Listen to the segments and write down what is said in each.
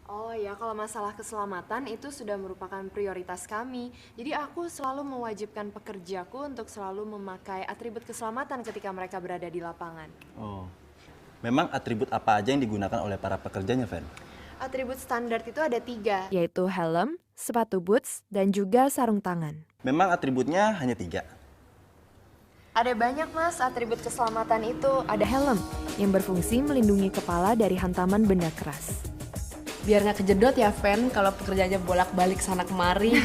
Oh ya, kalau masalah keselamatan itu sudah merupakan prioritas kami. Jadi aku selalu mewajibkan pekerjaku untuk selalu memakai atribut keselamatan ketika mereka berada di lapangan. Oh, memang atribut apa aja yang digunakan oleh para pekerjanya, Fen? Atribut standar itu ada 3, yaitu helm, sepatu boots, dan juga sarung tangan. Memang atributnya hanya 3. Ada banyak mas atribut keselamatan itu. Ada helm yang berfungsi melindungi kepala dari hantaman benda keras. Biar nggak kejedot ya, Fen, kalau pekerjaannya bolak-balik sana kemari.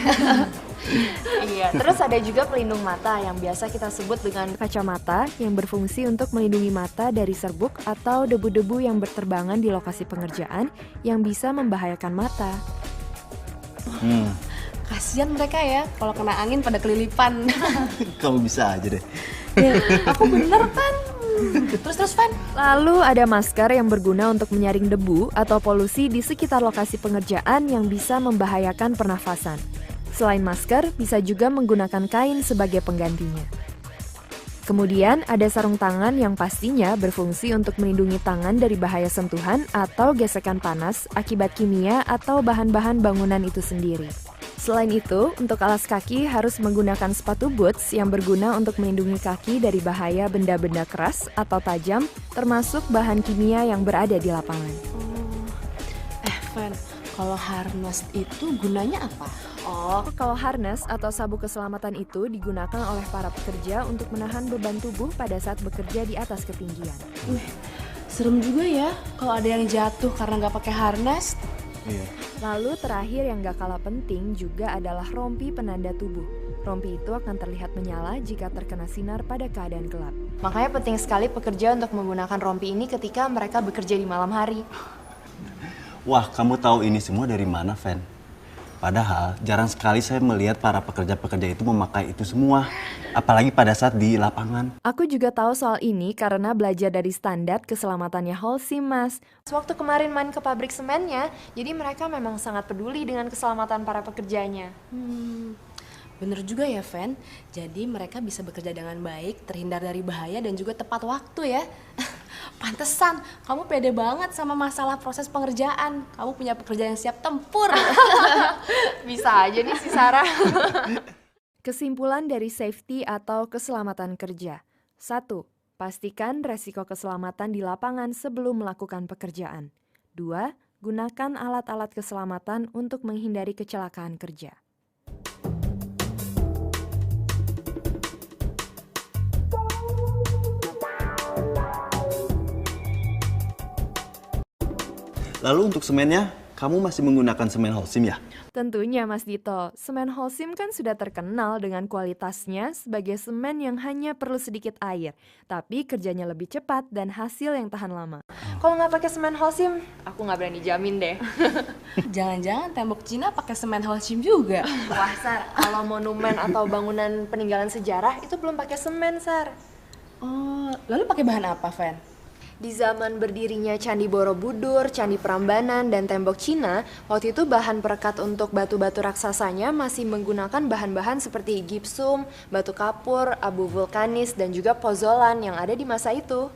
Iya, terus ada juga pelindung mata yang biasa kita sebut dengan kacamata yang berfungsi untuk melindungi mata dari serbuk atau debu-debu yang berterbangan di lokasi pengerjaan yang bisa membahayakan mata. Kasian mereka ya, kalau kena angin pada kelilipan. Kamu bisa aja deh. Aku bener kan? Terus, Fen? Lalu ada masker yang berguna untuk menyaring debu atau polusi di sekitar lokasi pengerjaan yang bisa membahayakan pernafasan. Selain masker, bisa juga menggunakan kain sebagai penggantinya. Kemudian ada sarung tangan yang pastinya berfungsi untuk melindungi tangan dari bahaya sentuhan atau gesekan panas akibat kimia atau bahan-bahan bangunan itu sendiri. Selain itu, untuk alas kaki harus menggunakan sepatu boots yang berguna untuk melindungi kaki dari bahaya benda-benda keras atau tajam, termasuk bahan kimia yang berada di lapangan. Fen, kalau harness itu gunanya apa? Oh, kalau harness atau sabuk keselamatan itu digunakan oleh para pekerja untuk menahan beban tubuh pada saat bekerja di atas ketinggian. Serem juga ya, kalau ada yang jatuh karena nggak pakai harness. Iya. Lalu terakhir yang gak kalah penting juga adalah rompi penanda tubuh. Rompi itu akan terlihat menyala jika terkena sinar pada keadaan gelap. Makanya penting sekali pekerja untuk menggunakan rompi ini ketika mereka bekerja di malam hari. Wah, kamu tahu ini semua dari mana, Fen? Padahal jarang sekali saya melihat para pekerja-pekerja itu memakai itu semua. Apalagi pada saat di lapangan. Aku juga tahu soal ini karena belajar dari standar keselamatannya Holcim, Mas. Waktu kemarin main ke pabrik semennya, jadi mereka memang sangat peduli dengan keselamatan para pekerjanya. Bener juga ya, Fen. Jadi mereka bisa bekerja dengan baik, terhindar dari bahaya dan juga tepat waktu ya. Pantesan, kamu pede banget sama masalah proses pengerjaan. Kamu punya pekerjaan yang siap tempur. Bisa aja nih si Sarah. Kesimpulan dari safety atau keselamatan kerja. 1. Pastikan resiko keselamatan di lapangan sebelum melakukan pekerjaan. 2. Gunakan alat-alat keselamatan untuk menghindari kecelakaan kerja. Lalu untuk semennya, kamu masih menggunakan semen Holcim ya? Tentunya Mas Dito, semen Holcim kan sudah terkenal dengan kualitasnya sebagai semen yang hanya perlu sedikit air, tapi kerjanya lebih cepat dan hasil yang tahan lama. Kalau nggak pakai semen Holcim, aku nggak berani jamin deh. Jangan-jangan tembok Cina pakai semen Holcim juga. Wah Sar, kalau monumen atau bangunan peninggalan sejarah itu belum pakai semen Sar. Oh, lalu pakai bahan apa, Fen? Di zaman berdirinya Candi Borobudur, Candi Prambanan, dan tembok Cina, waktu itu bahan perekat untuk batu-batu raksasanya masih menggunakan bahan-bahan seperti gipsum, batu kapur, abu vulkanis, dan juga pozolan yang ada di masa itu.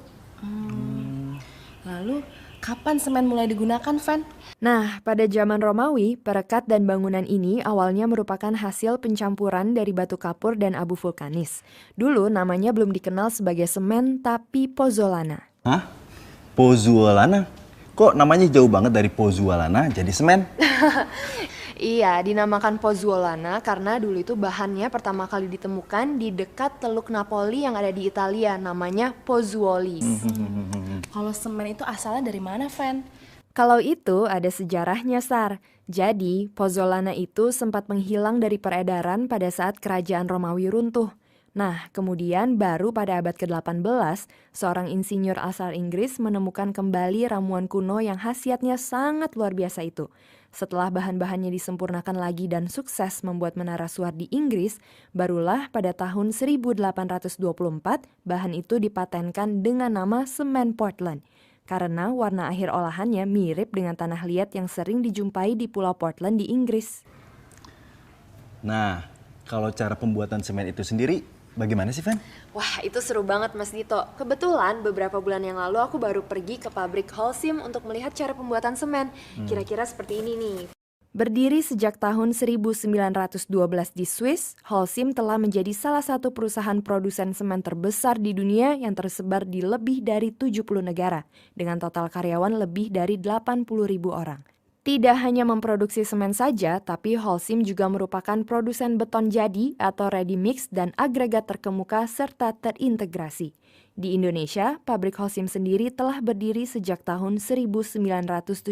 Lalu, kapan semen mulai digunakan, Fen? Nah, pada zaman Romawi, perekat dan bangunan ini awalnya merupakan hasil pencampuran dari batu kapur dan abu vulkanis. Dulu namanya belum dikenal sebagai semen, tapi pozzolana. Hah? Pozzuolana? Kok namanya jauh banget dari pozzuolana jadi semen? Iya, dinamakan pozzolana karena dulu itu bahannya pertama kali ditemukan di dekat Teluk Napoli yang ada di Italia, namanya Pozzuoli. Kalau semen itu asalnya dari mana, Fen? Kalau itu ada sejarahnya, Sar. Jadi, pozzolana itu sempat menghilang dari peredaran pada saat kerajaan Romawi runtuh. Nah, kemudian baru pada abad ke-18, seorang insinyur asal Inggris menemukan kembali ramuan kuno yang khasiatnya sangat luar biasa itu. Setelah bahan-bahannya disempurnakan lagi dan sukses membuat menara suar di Inggris, barulah pada tahun 1824 bahan itu dipatenkan dengan nama semen Portland. Karena warna akhir olahannya mirip dengan tanah liat yang sering dijumpai di Pulau Portland di Inggris. Nah, kalau cara pembuatan semen itu sendiri, Bagaimana sih, Van? Wah, itu seru banget Mas Dito. Kebetulan beberapa bulan yang lalu aku baru pergi ke pabrik Holcim untuk melihat cara pembuatan semen. Kira-kira seperti ini nih. Berdiri sejak tahun 1912 di Swiss, Holcim telah menjadi salah satu perusahaan produsen semen terbesar di dunia yang tersebar di lebih dari 70 negara, dengan total karyawan lebih dari 80.000 orang. Tidak hanya memproduksi semen saja, tapi Holcim juga merupakan produsen beton jadi atau ready mix dan agregat terkemuka serta terintegrasi. Di Indonesia, pabrik Holcim sendiri telah berdiri sejak tahun 1973.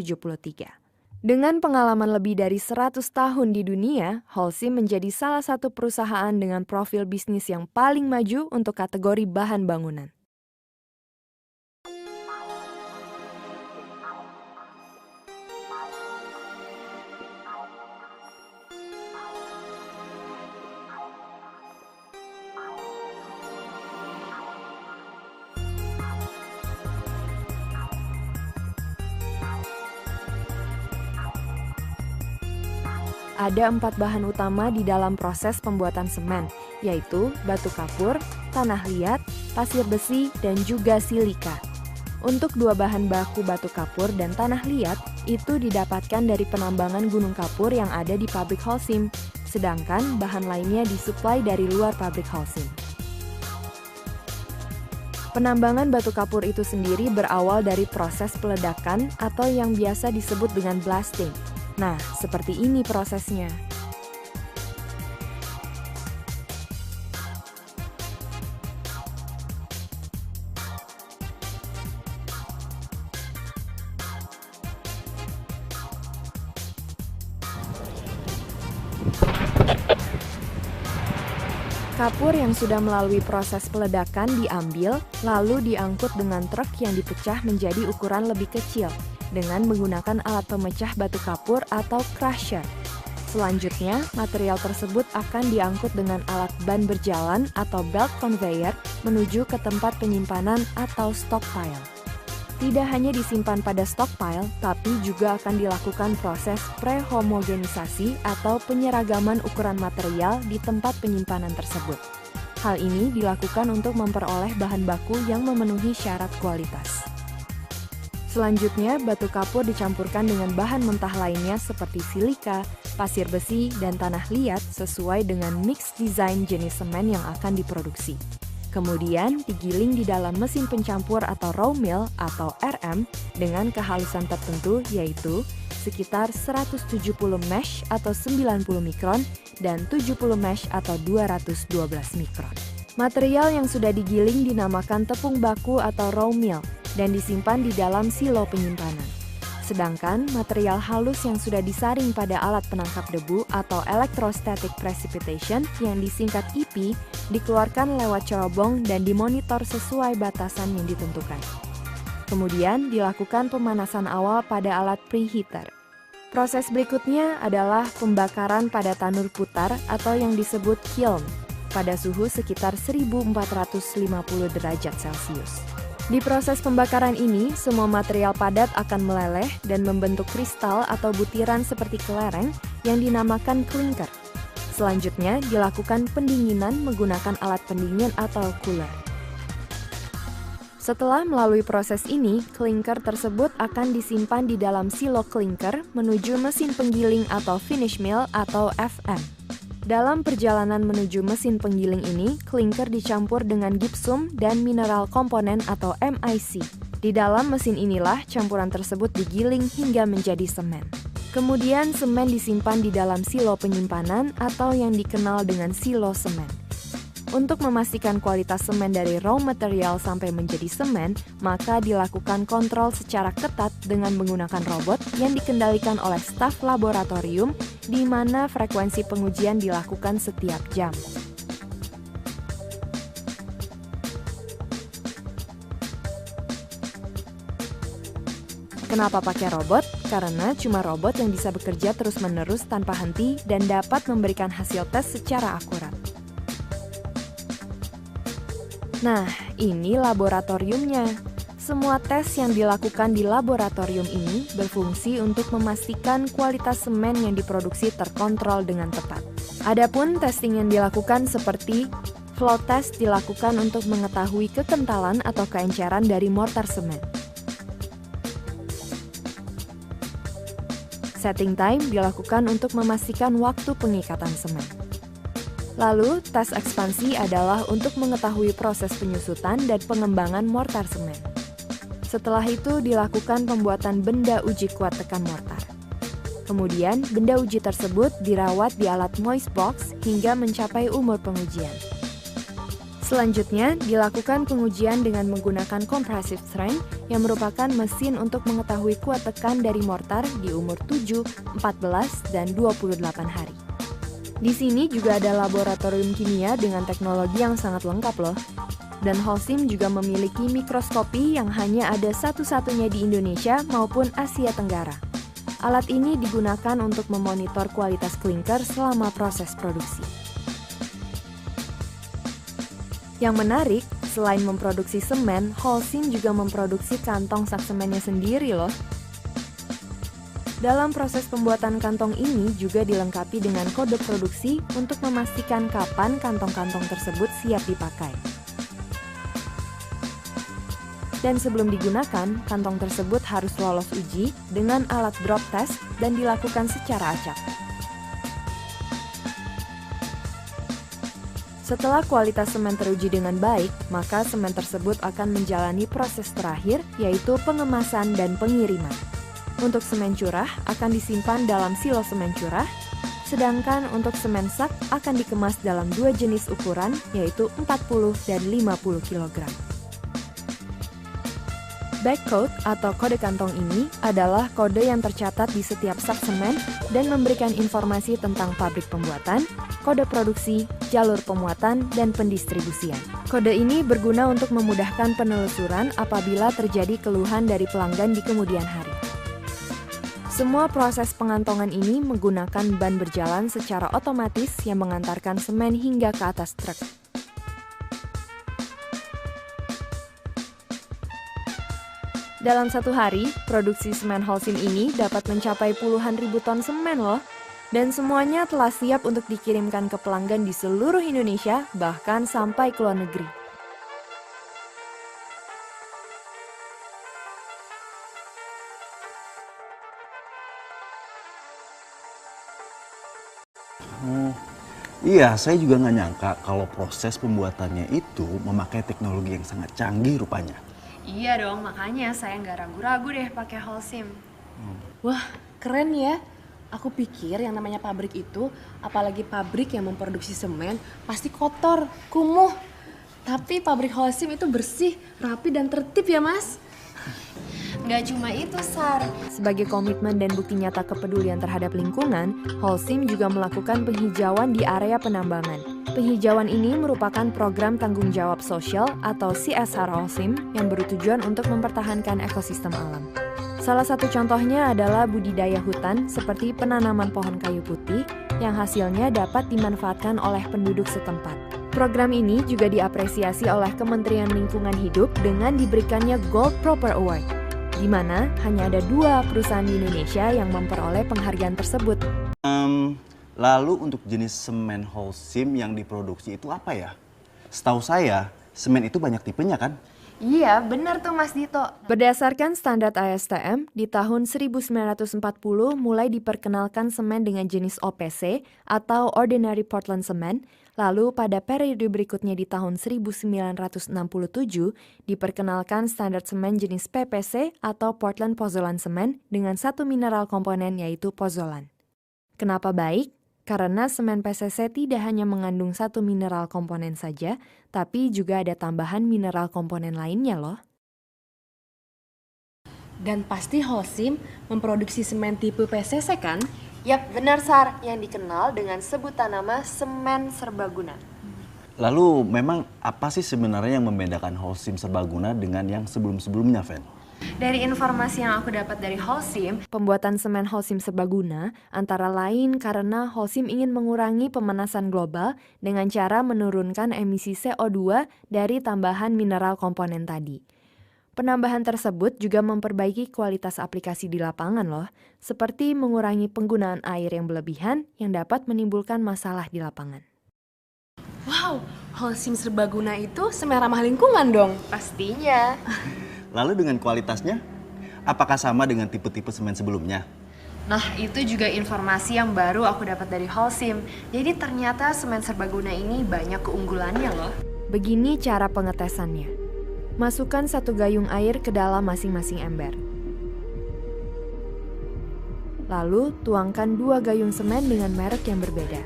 Dengan pengalaman lebih dari 100 tahun di dunia, Holcim menjadi salah satu perusahaan dengan profil bisnis yang paling maju untuk kategori bahan bangunan. Ada 4 bahan utama di dalam proses pembuatan semen, yaitu batu kapur, tanah liat, pasir besi, dan juga silika. Untuk 2 bahan baku batu kapur dan tanah liat itu didapatkan dari penambangan gunung kapur yang ada di pabrik Holcim, sedangkan bahan lainnya disuplai dari luar pabrik Holcim. Penambangan batu kapur itu sendiri berawal dari proses peledakan atau yang biasa disebut dengan blasting. Nah, seperti ini prosesnya. Kapur yang sudah melalui proses peledakan diambil, lalu diangkut dengan truk yang dipecah menjadi ukuran lebih kecil, dengan menggunakan alat pemecah batu kapur atau crusher. Selanjutnya, material tersebut akan diangkut dengan alat ban berjalan atau belt conveyor menuju ke tempat penyimpanan atau stockpile. Tidak hanya disimpan pada stockpile, tapi juga akan dilakukan proses prehomogenisasi atau penyeragaman ukuran material di tempat penyimpanan tersebut. Hal ini dilakukan untuk memperoleh bahan baku yang memenuhi syarat kualitas. Selanjutnya, batu kapur dicampurkan dengan bahan mentah lainnya seperti silika, pasir besi, dan tanah liat sesuai dengan mix design jenis semen yang akan diproduksi. Kemudian digiling di dalam mesin pencampur atau raw mill atau RM dengan kehalusan tertentu yaitu sekitar 170 mesh atau 90 mikron dan 70 mesh atau 212 mikron. Material yang sudah digiling dinamakan tepung baku atau raw mill dan disimpan di dalam silo penyimpanan. Sedangkan material halus yang sudah disaring pada alat penangkap debu atau electrostatic precipitation yang disingkat EP dikeluarkan lewat cerobong dan dimonitor sesuai batasan yang ditentukan. Kemudian dilakukan pemanasan awal pada alat preheater. Proses berikutnya adalah pembakaran pada tanur putar atau yang disebut kiln pada suhu sekitar 1450 derajat Celcius. Di proses pembakaran ini, semua material padat akan meleleh dan membentuk kristal atau butiran seperti kelereng yang dinamakan klinker. Selanjutnya, dilakukan pendinginan menggunakan alat pendingin atau cooler. Setelah melalui proses ini, klinker tersebut akan disimpan di dalam silo klinker menuju mesin penggiling atau finish mill atau FM. Dalam perjalanan menuju mesin penggiling ini, klinker dicampur dengan gipsum dan mineral komponen atau MIC. Di dalam mesin inilah campuran tersebut digiling hingga menjadi semen. Kemudian semen disimpan di dalam silo penyimpanan atau yang dikenal dengan silo semen. Untuk memastikan kualitas semen dari raw material sampai menjadi semen, maka dilakukan kontrol secara ketat dengan menggunakan robot yang dikendalikan oleh staf laboratorium di mana frekuensi pengujian dilakukan setiap jam. Kenapa pakai robot? Karena cuma robot yang bisa bekerja terus-menerus tanpa henti dan dapat memberikan hasil tes secara akurat. Nah, ini laboratoriumnya. Semua tes yang dilakukan di laboratorium ini berfungsi untuk memastikan kualitas semen yang diproduksi terkontrol dengan tepat. Adapun testing yang dilakukan seperti Flow test dilakukan untuk mengetahui kekentalan atau keenceran dari mortar semen. Setting time dilakukan untuk memastikan waktu pengikatan semen. Lalu, tes ekspansi adalah untuk mengetahui proses penyusutan dan pengembangan mortar semen. Setelah itu dilakukan pembuatan benda uji kuat tekan mortar. Kemudian, benda uji tersebut dirawat di alat moist box hingga mencapai umur pengujian. Selanjutnya, dilakukan pengujian dengan menggunakan compressive strength yang merupakan mesin untuk mengetahui kuat tekan dari mortar di umur 7, 14, dan 28 hari. Di sini juga ada laboratorium kimia dengan teknologi yang sangat lengkap loh. Dan Holcim juga memiliki mikroskopi yang hanya ada satu-satunya di Indonesia maupun Asia Tenggara. Alat ini digunakan untuk memonitor kualitas klinker selama proses produksi. Yang menarik, selain memproduksi semen, Holcim juga memproduksi kantong sak semennya sendiri loh. Dalam proses pembuatan kantong ini juga dilengkapi dengan kode produksi untuk memastikan kapan kantong-kantong tersebut siap dipakai. Dan sebelum digunakan, kantong tersebut harus lolos uji dengan alat drop test dan dilakukan secara acak. Setelah kualitas semen teruji dengan baik, maka semen tersebut akan menjalani proses terakhir, yaitu pengemasan dan pengiriman. Untuk semen curah akan disimpan dalam silo semen curah, sedangkan untuk semen sak akan dikemas dalam dua jenis ukuran, yaitu 40 dan 50 kg. Backcode atau kode kantong ini adalah kode yang tercatat di setiap sak semen dan memberikan informasi tentang pabrik pembuatan, kode produksi, jalur pemuatan, dan pendistribusian. Kode ini berguna untuk memudahkan penelusuran apabila terjadi keluhan dari pelanggan di kemudian hari. Semua proses pengantongan ini menggunakan ban berjalan secara otomatis yang mengantarkan semen hingga ke atas truk. Dalam satu hari, produksi semen Holcim ini dapat mencapai puluhan ribu ton semen loh. Dan semuanya telah siap untuk dikirimkan ke pelanggan di seluruh Indonesia, bahkan sampai ke luar negeri. Iya, saya juga nggak nyangka kalau proses pembuatannya itu memakai teknologi yang sangat canggih rupanya. Iya dong, makanya saya nggak ragu-ragu deh pakai Holcim. Wah, keren ya. Aku pikir yang namanya pabrik itu, apalagi pabrik yang memproduksi semen, pasti kotor, kumuh. Tapi pabrik Holcim itu bersih, rapi, dan tertib ya, Mas. Nggak cuma itu, Sar. Sebagai komitmen dan bukti nyata kepedulian terhadap lingkungan, Holcim juga melakukan penghijauan di area penambangan. Penghijauan ini merupakan program tanggung jawab sosial atau CSR Holcim yang bertujuan untuk mempertahankan ekosistem alam. Salah satu contohnya adalah budidaya hutan seperti penanaman pohon kayu putih yang hasilnya dapat dimanfaatkan oleh penduduk setempat. Program ini juga diapresiasi oleh Kementerian Lingkungan Hidup dengan diberikannya Gold Proper Award, di mana hanya ada 2 perusahaan di Indonesia yang memperoleh penghargaan tersebut. Lalu untuk jenis semen Holcim yang diproduksi itu apa ya? Setahu saya, semen itu banyak tipenya kan? Iya, benar tuh Mas Dito. Berdasarkan standar ASTM, di tahun 1940 mulai diperkenalkan semen dengan jenis OPC atau Ordinary Portland Cement, lalu pada periode berikutnya di tahun 1967 diperkenalkan standar semen jenis PPC atau Portland Pozzolan Cement dengan satu mineral komponen yaitu pozzolan. Kenapa baik? Karena semen PCC tidak hanya mengandung satu mineral komponen saja, tapi juga ada tambahan mineral komponen lainnya loh. Dan pasti Holcim memproduksi semen tipe PCC kan? Yap, benar Sar, yang dikenal dengan sebutan nama semen serbaguna. Lalu memang apa sih sebenarnya yang membedakan Holcim serbaguna dengan yang sebelum-sebelumnya, Fen? Dari informasi yang aku dapat dari Holcim, pembuatan semen Holcim serbaguna antara lain karena Holcim ingin mengurangi pemanasan global dengan cara menurunkan emisi CO2 dari tambahan mineral komponen tadi. Penambahan tersebut juga memperbaiki kualitas aplikasi di lapangan loh, seperti mengurangi penggunaan air yang berlebihan yang dapat menimbulkan masalah di lapangan. Wow, Holcim Serbaguna itu semen ramah lingkungan dong. Pastinya. Lalu dengan kualitasnya, apakah sama dengan tipe-tipe semen sebelumnya? Nah, itu juga informasi yang baru aku dapat dari Holcim. Jadi ternyata semen serbaguna ini banyak keunggulannya loh. Begini cara pengetesannya. Masukkan 1 gayung air ke dalam masing-masing ember. Lalu tuangkan 2 gayung semen dengan merek yang berbeda.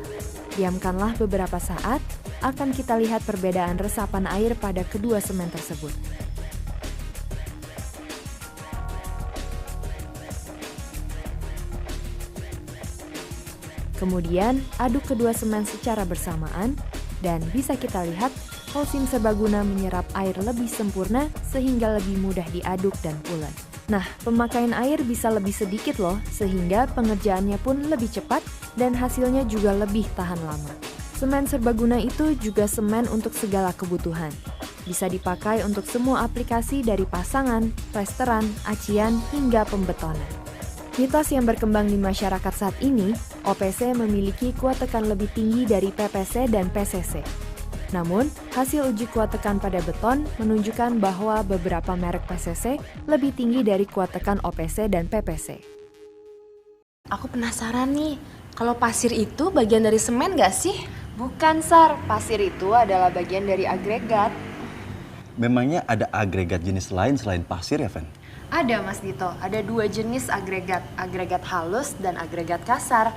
Diamkanlah beberapa saat, akan kita lihat perbedaan resapan air pada kedua semen tersebut. Kemudian, aduk kedua semen secara bersamaan, dan bisa kita lihat Holcim Serbaguna menyerap air lebih sempurna sehingga lebih mudah diaduk dan pulen. Nah, pemakaian air bisa lebih sedikit loh, sehingga pengerjaannya pun lebih cepat dan hasilnya juga lebih tahan lama. Semen serbaguna itu juga semen untuk segala kebutuhan. Bisa dipakai untuk semua aplikasi dari pasangan, plesteran, acian, hingga pembetonan. Mitos yang berkembang di masyarakat saat ini, OPC memiliki kuat tekan lebih tinggi dari PPC dan PCC. Namun, hasil uji kuat tekan pada beton menunjukkan bahwa beberapa merek PCC lebih tinggi dari kuat tekan OPC dan PPC. Aku penasaran nih, kalau pasir itu bagian dari semen nggak sih? Bukan, Sar. Pasir itu adalah bagian dari agregat. Memangnya ada agregat jenis lain selain pasir ya, Fen? Ada, Mas Dito. Ada 2 jenis agregat. Agregat halus dan agregat kasar.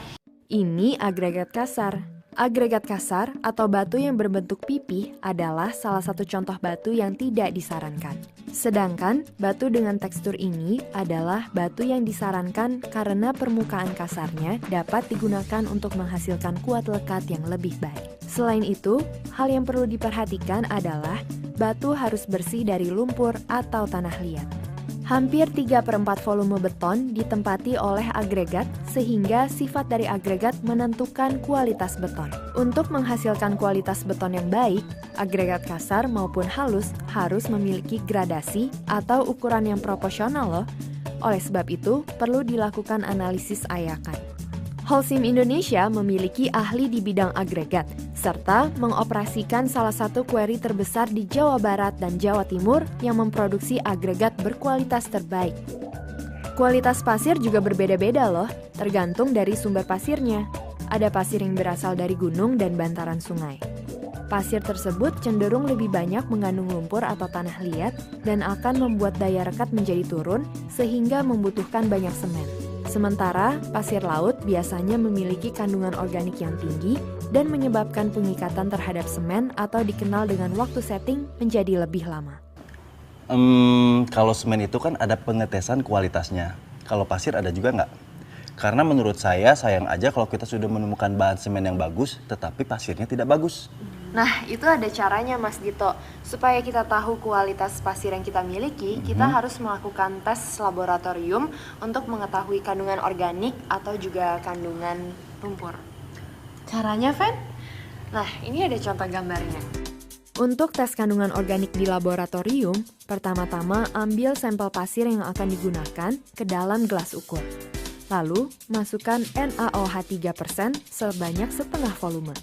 Ini agregat kasar. Agregat kasar atau batu yang berbentuk pipih adalah salah satu contoh batu yang tidak disarankan. Sedangkan batu dengan tekstur ini adalah batu yang disarankan karena permukaan kasarnya dapat digunakan untuk menghasilkan kuat lekat yang lebih baik. Selain itu, hal yang perlu diperhatikan adalah batu harus bersih dari lumpur atau tanah liat. Hampir 3/4 volume beton ditempati oleh agregat sehingga sifat dari agregat menentukan kualitas beton. Untuk menghasilkan kualitas beton yang baik, agregat kasar maupun halus harus memiliki gradasi atau ukuran yang proporsional loh. Oleh sebab itu, perlu dilakukan analisis ayakan. Holcim Indonesia memiliki ahli di bidang agregat, serta mengoperasikan salah satu quarry terbesar di Jawa Barat dan Jawa Timur yang memproduksi agregat berkualitas terbaik. Kualitas pasir juga berbeda-beda loh, tergantung dari sumber pasirnya. Ada pasir yang berasal dari gunung dan bantaran sungai. Pasir tersebut cenderung lebih banyak mengandung lumpur atau tanah liat dan akan membuat daya rekat menjadi turun sehingga membutuhkan banyak semen. Sementara pasir laut biasanya memiliki kandungan organik yang tinggi dan menyebabkan pengikatan terhadap semen atau dikenal dengan waktu setting menjadi lebih lama. Kalau semen itu kan ada pengetesan kualitasnya. Kalau pasir ada juga nggak? Karena menurut saya sayang aja kalau kita sudah menemukan bahan semen yang bagus, tetapi pasirnya tidak bagus. Nah, itu ada caranya Mas Dito. Supaya kita tahu kualitas pasir yang kita miliki, kita harus melakukan tes laboratorium untuk mengetahui kandungan organik atau juga kandungan lumpur. Caranya, Fen? Nah, ini ada contoh gambarnya. Untuk tes kandungan organik di laboratorium, pertama-tama ambil sampel pasir yang akan digunakan ke dalam gelas ukur. Lalu, masukkan NaOH 3% sebanyak setengah volume.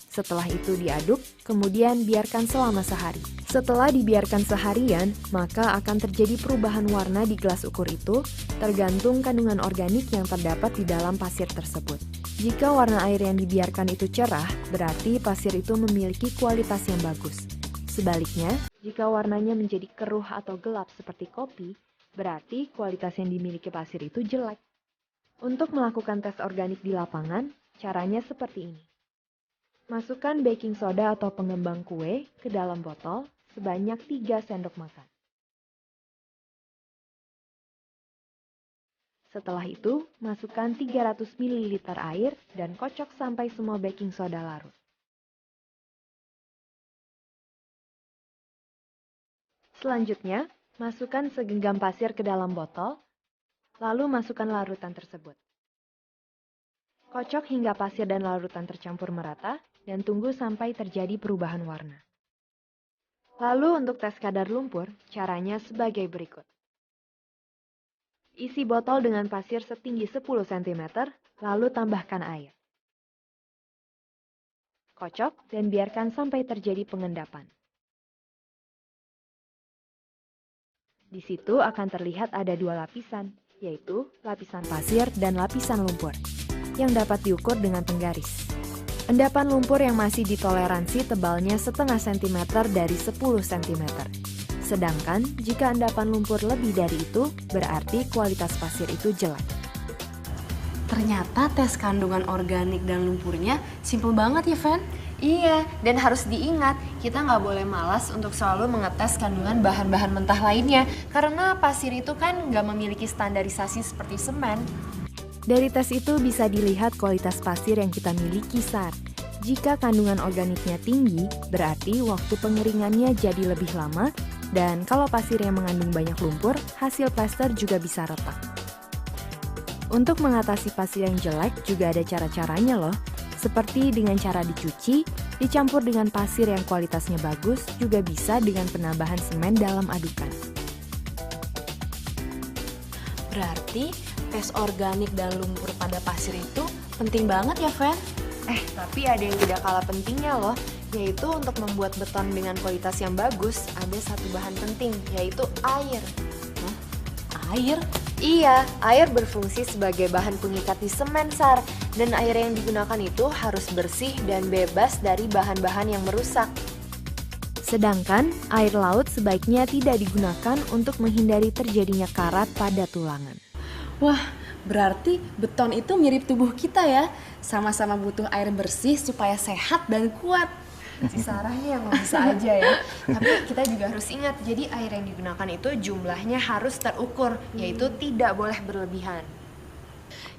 Setelah itu diaduk, kemudian biarkan selama sehari. Setelah dibiarkan seharian, maka akan terjadi perubahan warna di gelas ukur itu, tergantung kandungan organik yang terdapat di dalam pasir tersebut. Jika warna air yang dibiarkan itu cerah, berarti pasir itu memiliki kualitas yang bagus. Sebaliknya, jika warnanya menjadi keruh atau gelap seperti kopi, berarti kualitas yang dimiliki pasir itu jelek. Untuk melakukan tes organik di lapangan, caranya seperti ini. Masukkan baking soda atau pengembang kue ke dalam botol sebanyak 3 sendok makan. Setelah itu, masukkan 300 ml air dan kocok sampai semua baking soda larut. Selanjutnya, masukkan segenggam pasir ke dalam botol, lalu masukkan larutan tersebut. Kocok hingga pasir dan larutan tercampur merata dan tunggu sampai terjadi perubahan warna. Lalu untuk tes kadar lumpur, caranya sebagai berikut. Isi botol dengan pasir setinggi 10 cm, lalu tambahkan air. Kocok dan biarkan sampai terjadi pengendapan. Di situ akan terlihat ada dua lapisan, yaitu lapisan pasir dan lapisan lumpur, yang dapat diukur dengan penggaris. Endapan lumpur yang masih ditoleransi tebalnya setengah sentimeter dari 10 cm. Sedangkan jika endapan lumpur lebih dari itu, berarti kualitas pasir itu jelek. Ternyata tes kandungan organik dan lumpurnya simple banget ya, Fen? Iya, dan harus diingat, kita nggak boleh malas untuk selalu mengetes kandungan bahan-bahan mentah lainnya, karena pasir itu kan nggak memiliki standarisasi seperti semen. Dari tes itu bisa dilihat kualitas pasir yang kita miliki, Sar. Jika kandungan organiknya tinggi, berarti waktu pengeringannya jadi lebih lama, dan kalau pasir yang mengandung banyak lumpur, hasil plester juga bisa retak. Untuk mengatasi pasir yang jelek juga ada cara-caranya loh. Seperti dengan cara dicuci, dicampur dengan pasir yang kualitasnya bagus, juga bisa dengan penambahan semen dalam adukan. Berarti tes organik dan lumpur pada pasir itu penting banget ya, Fen? Tapi ada yang tidak kalah pentingnya loh, yaitu untuk membuat beton dengan kualitas yang bagus, ada satu bahan penting, yaitu air. Air? Iya, air berfungsi sebagai bahan pengikat di semen, Sar. Dan air yang digunakan itu harus bersih dan bebas dari bahan-bahan yang merusak. Sedangkan air laut sebaiknya tidak digunakan untuk menghindari terjadinya karat pada tulangan. Wah, berarti beton itu mirip tubuh kita ya. Sama-sama butuh air bersih supaya sehat dan kuat. Si Sarah nih yang bisa aja ya. Tapi kita juga harus ingat, jadi air yang digunakan itu jumlahnya harus terukur, yaitu tidak boleh berlebihan.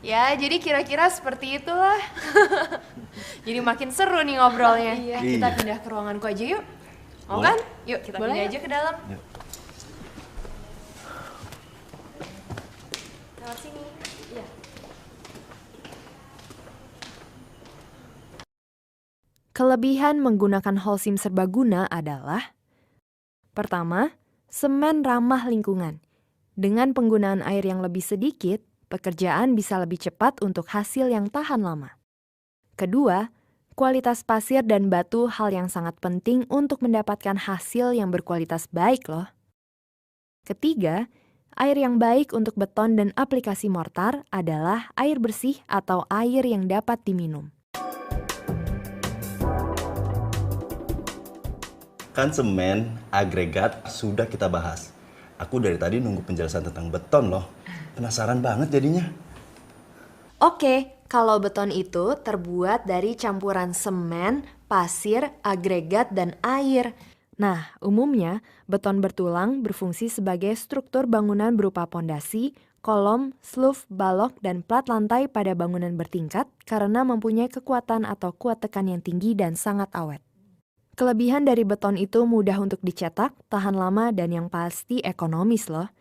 Ya, jadi kira-kira seperti itulah. Jadi makin seru nih ngobrolnya. Iya. Kita pindah ke ruanganku aja yuk. Mau Boleh. kan? Yuk kita Boleh, pindah yuk. aja ke dalam. Yuk. Lewat sini. Iya. Kelebihan menggunakan Holcim serbaguna adalah: pertama, semen ramah lingkungan. Dengan penggunaan air yang lebih sedikit, pekerjaan bisa lebih cepat untuk hasil yang tahan lama. Kedua, kualitas pasir dan batu hal yang sangat penting untuk mendapatkan hasil yang berkualitas baik loh. Ketiga, air yang baik untuk beton dan aplikasi mortar adalah air bersih atau air yang dapat diminum. Kan semen, agregat sudah kita bahas. Aku dari tadi nunggu penjelasan tentang beton loh. Penasaran banget jadinya. Oke, kalau beton itu terbuat dari campuran semen, pasir, agregat, dan air. Nah, umumnya beton bertulang berfungsi sebagai struktur bangunan berupa pondasi, kolom, sluf, balok, dan plat lantai pada bangunan bertingkat karena mempunyai kekuatan atau kuat tekan yang tinggi dan sangat awet. Kelebihan dari beton itu mudah untuk dicetak, tahan lama, dan yang pasti ekonomis loh.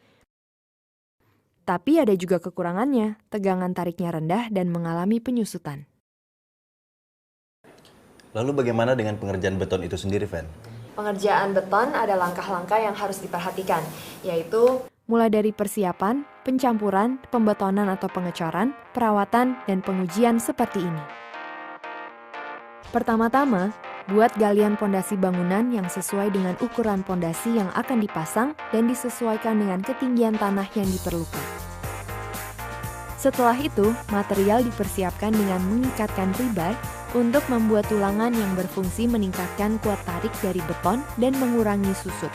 Tapi ada juga kekurangannya, tegangan tariknya rendah dan mengalami penyusutan. Lalu bagaimana dengan pengerjaan beton itu sendiri, Fen? Pengerjaan beton ada langkah-langkah yang harus diperhatikan, yaitu mulai dari persiapan, pencampuran, pembetonan atau pengecoran, perawatan, dan pengujian seperti ini. Pertama-tama, buat galian pondasi bangunan yang sesuai dengan ukuran pondasi yang akan dipasang dan disesuaikan dengan ketinggian tanah yang diperlukan. Setelah itu, material dipersiapkan dengan mengikatkan rebar untuk membuat tulangan yang berfungsi meningkatkan kuat tarik dari beton dan mengurangi susut.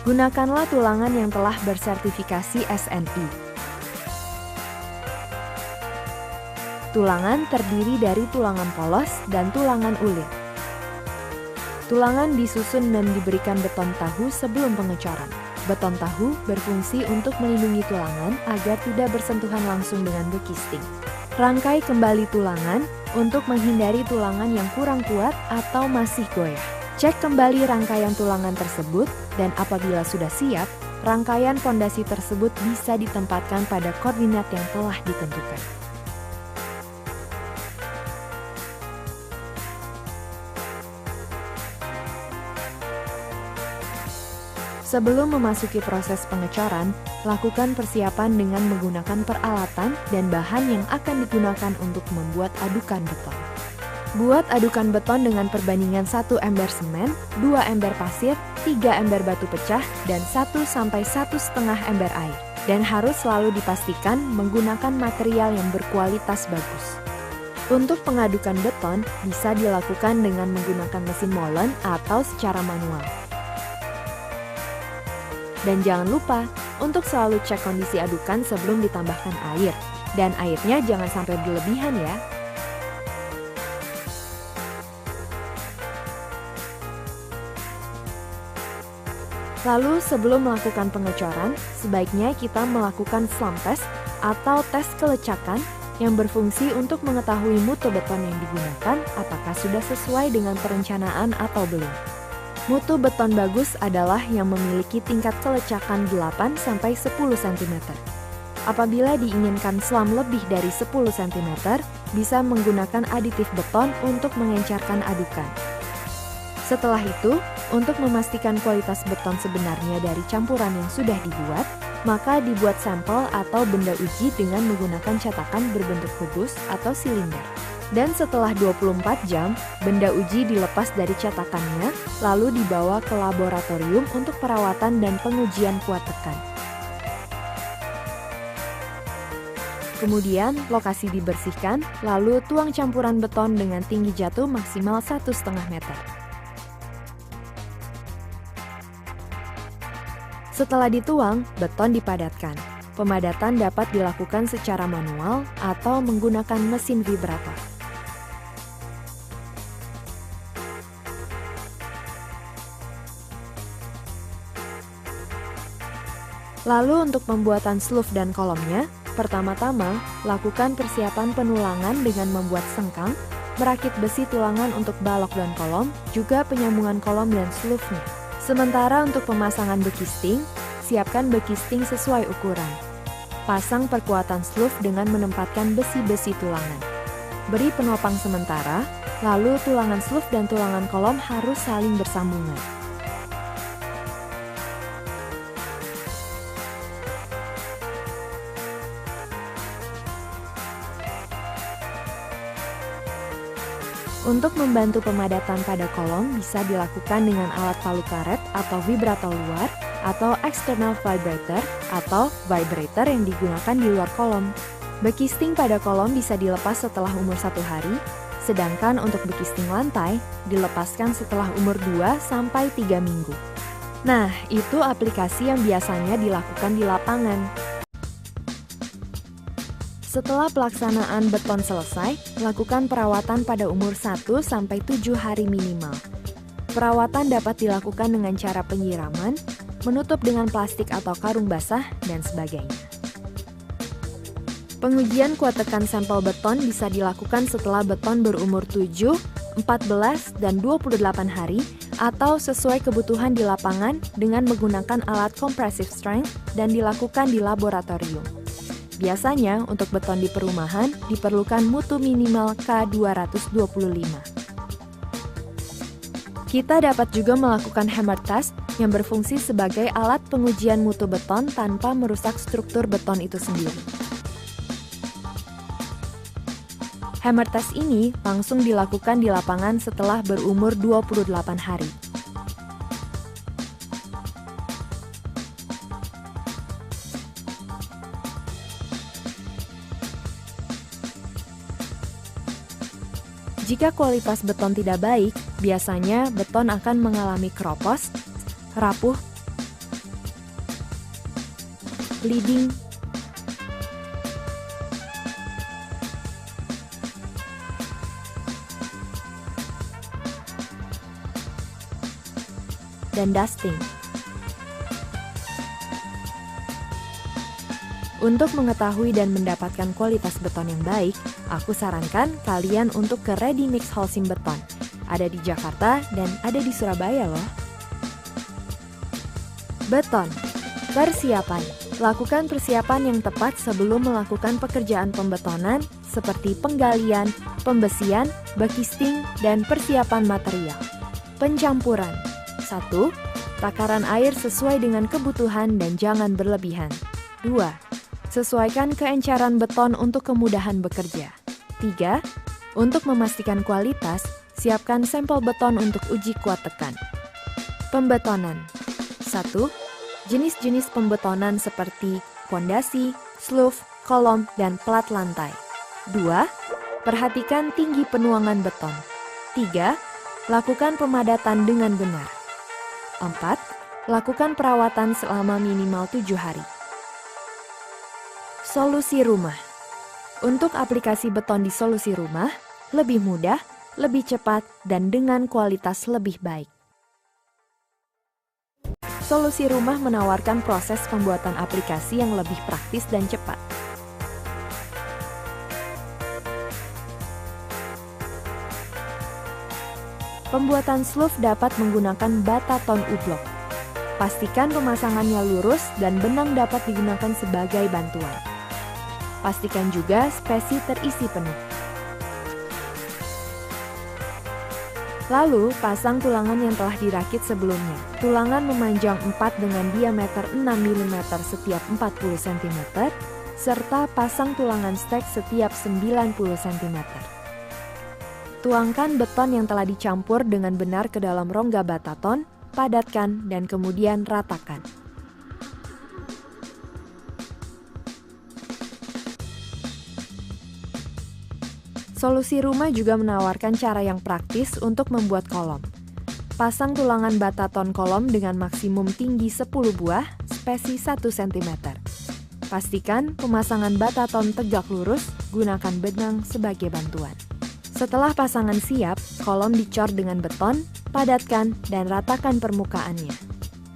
Gunakanlah tulangan yang telah bersertifikasi SNI. Tulangan terdiri dari tulangan polos dan tulangan ulir. Tulangan disusun dan diberikan beton tahu sebelum pengecoran. Beton tahu berfungsi untuk melindungi tulangan agar tidak bersentuhan langsung dengan bekisting. Rangkai kembali tulangan untuk menghindari tulangan yang kurang kuat atau masih goyah. Cek kembali rangkaian tulangan tersebut dan apabila sudah siap, rangkaian fondasi tersebut bisa ditempatkan pada koordinat yang telah ditentukan. Sebelum memasuki proses pengecoran, lakukan persiapan dengan menggunakan peralatan dan bahan yang akan digunakan untuk membuat adukan beton. Buat adukan beton dengan perbandingan 1 ember semen, 2 ember pasir, 3 ember batu pecah, dan 1-1,5 ember air. Dan harus selalu dipastikan menggunakan material yang berkualitas bagus. Untuk pengadukan beton bisa dilakukan dengan menggunakan mesin molen atau secara manual. Dan jangan lupa untuk selalu cek kondisi adukan sebelum ditambahkan air. Dan airnya jangan sampai berlebihan ya. Lalu sebelum melakukan pengecoran, sebaiknya kita melakukan slump test atau tes kelecakan yang berfungsi untuk mengetahui mutu beton yang digunakan apakah sudah sesuai dengan perencanaan atau belum. Mutu beton bagus adalah yang memiliki tingkat kelecakan 8-10 cm. Apabila diinginkan slump lebih dari 10 cm, bisa menggunakan aditif beton untuk mengencarkan adukan. Setelah itu, untuk memastikan kualitas beton sebenarnya dari campuran yang sudah dibuat, maka dibuat sampel atau benda uji dengan menggunakan cetakan berbentuk kubus atau silinder. Dan setelah 24 jam, benda uji dilepas dari cetakannya, lalu dibawa ke laboratorium untuk perawatan dan pengujian kuat tekan. Kemudian, lokasi dibersihkan, lalu tuang campuran beton dengan tinggi jatuh maksimal 1,5 meter. Setelah dituang, beton dipadatkan. Pemadatan dapat dilakukan secara manual atau menggunakan mesin vibrator. Lalu untuk pembuatan sluf dan kolomnya, pertama-tama lakukan persiapan penulangan dengan membuat sengkang, merakit besi tulangan untuk balok dan kolom, juga penyambungan kolom dan slufnya. Sementara untuk pemasangan bekisting, siapkan bekisting sesuai ukuran. Pasang perkuatan sluf dengan menempatkan besi-besi tulangan. Beri penopang sementara, lalu tulangan sluf dan tulangan kolom harus saling bersambungan. Untuk membantu pemadatan pada kolom bisa dilakukan dengan alat palu karet atau vibrator luar atau external vibrator atau vibrator yang digunakan di luar kolom. Bekisting pada kolom bisa dilepas setelah umur 1 hari, sedangkan untuk bekisting lantai dilepaskan setelah umur 2-3 minggu. Nah, itu aplikasi yang biasanya dilakukan di lapangan. Setelah pelaksanaan beton selesai, lakukan perawatan pada umur 1-7 hari minimal. Perawatan dapat dilakukan dengan cara penyiraman, menutup dengan plastik atau karung basah, dan sebagainya. Pengujian kuat tekan sampel beton bisa dilakukan setelah beton berumur 7, 14, dan 28 hari atau sesuai kebutuhan di lapangan dengan menggunakan alat compressive strength dan dilakukan di laboratorium. Biasanya, untuk beton di perumahan diperlukan mutu minimal K225. Kita dapat juga melakukan hammer test yang berfungsi sebagai alat pengujian mutu beton tanpa merusak struktur beton itu sendiri. Hammer test ini langsung dilakukan di lapangan setelah berumur 28 hari. Jika kualitas beton tidak baik, biasanya beton akan mengalami keropos, rapuh, bleeding, dan dusting. Untuk mengetahui dan mendapatkan kualitas beton yang baik, aku sarankan kalian untuk ke Ready Mix Holcim Beton. Ada di Jakarta dan ada di Surabaya loh. Beton. Persiapan. Lakukan persiapan yang tepat sebelum melakukan pekerjaan pembetonan seperti penggalian, pembesian, bekisting, dan persiapan material. Pencampuran. 1. Takaran air sesuai dengan kebutuhan dan jangan berlebihan. 2. Sesuaikan keencaran beton untuk kemudahan bekerja. 3. Untuk memastikan kualitas, siapkan sampel beton untuk uji kuat tekan. Pembetonan. 1. Jenis-jenis pembetonan seperti pondasi, sloof, kolom, dan plat lantai. 2. Perhatikan tinggi penuangan beton. 3. Lakukan pemadatan dengan benar. 4. Lakukan perawatan selama minimal 7 hari. Solusi rumah. Untuk aplikasi beton di solusi rumah, lebih mudah, lebih cepat, dan dengan kualitas lebih baik. Solusi rumah menawarkan proses pembuatan aplikasi yang lebih praktis dan cepat. Pembuatan sloof dapat menggunakan bata ton U-block. Pastikan pemasangannya lurus dan benang dapat digunakan sebagai bantuan. Pastikan juga spesi terisi penuh. Lalu, pasang tulangan yang telah dirakit sebelumnya. Tulangan memanjang 4 dengan diameter 6 mm setiap 40 cm, serta pasang tulangan stek setiap 90 cm. Tuangkan beton yang telah dicampur dengan benar ke dalam rongga bataton, padatkan, dan kemudian ratakan. Solusi rumah juga menawarkan cara yang praktis untuk membuat kolom. Pasang tulangan bataton kolom dengan maksimum tinggi 10 buah, spesi 1 cm. Pastikan pemasangan bataton tegak lurus, gunakan benang sebagai bantuan. Setelah pasangan siap, kolom dicor dengan beton, padatkan, dan ratakan permukaannya.